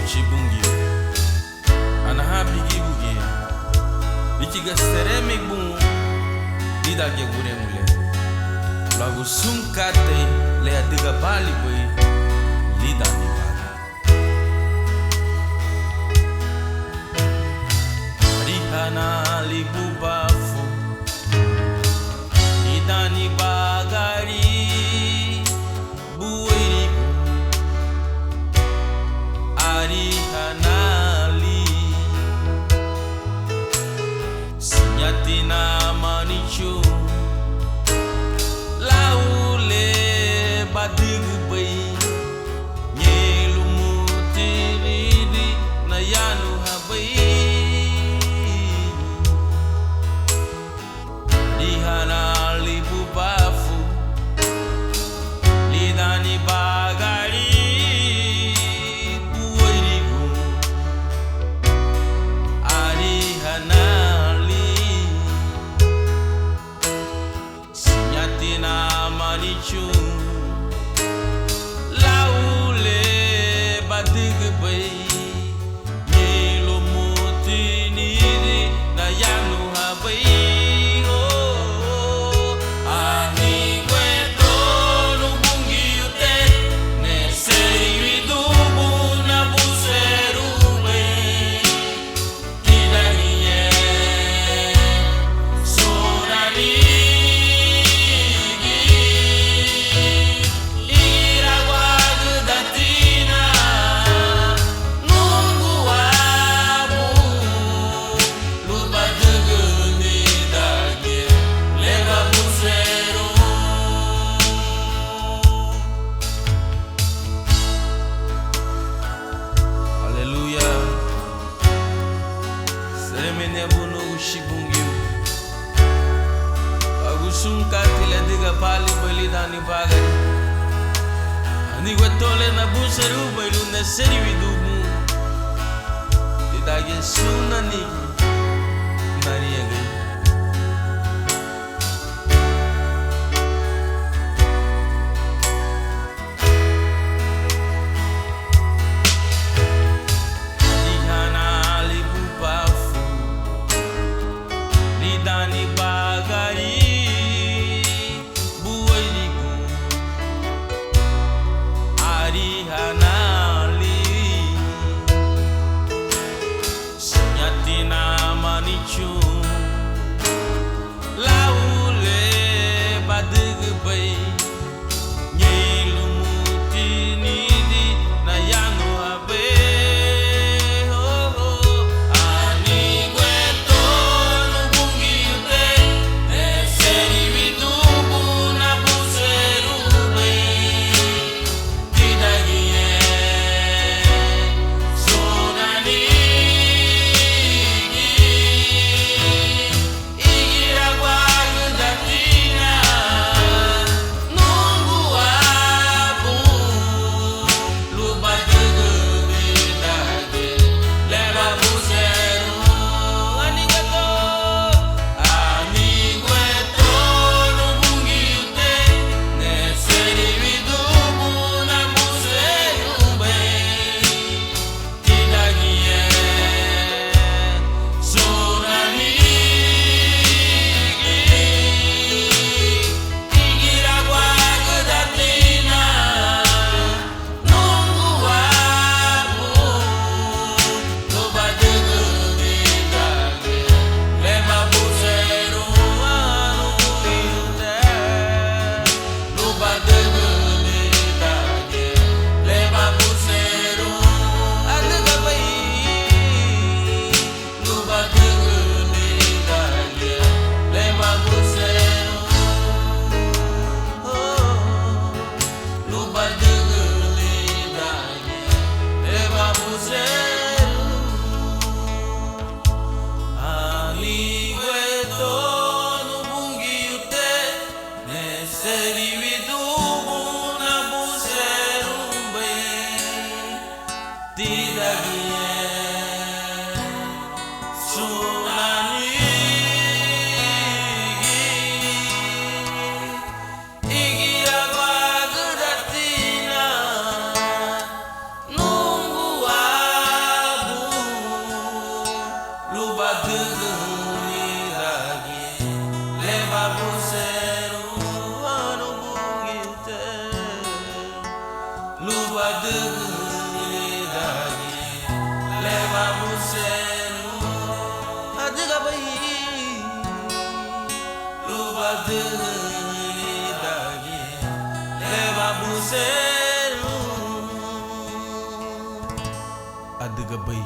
chibungi ana habigi bugi ikiga sereme bun ida ge gure mule lagu sungkate le adiga bali boy lida ni baga rihana libu bafu lida ni bagari Hanali Sinyatina manichu Laule badigbai Nyelu mutiridi na yanu habai Di hanali bubafu Lidani bagari Laule badigbai Nyelo mutinidi na yanu habai Sungkatile diga pali bali dani bagari ani wetole na buseru bailu na seri vidumu tidage sunani nani age dihana libu bafu lidani bagari Hanali Sinyatina manichu Laule badigbai Nyelu mutinidi na yanu habe Ani gweto nubungi ute Neseri vidubu na buseru Nunggu dagi leva buseru adiga bay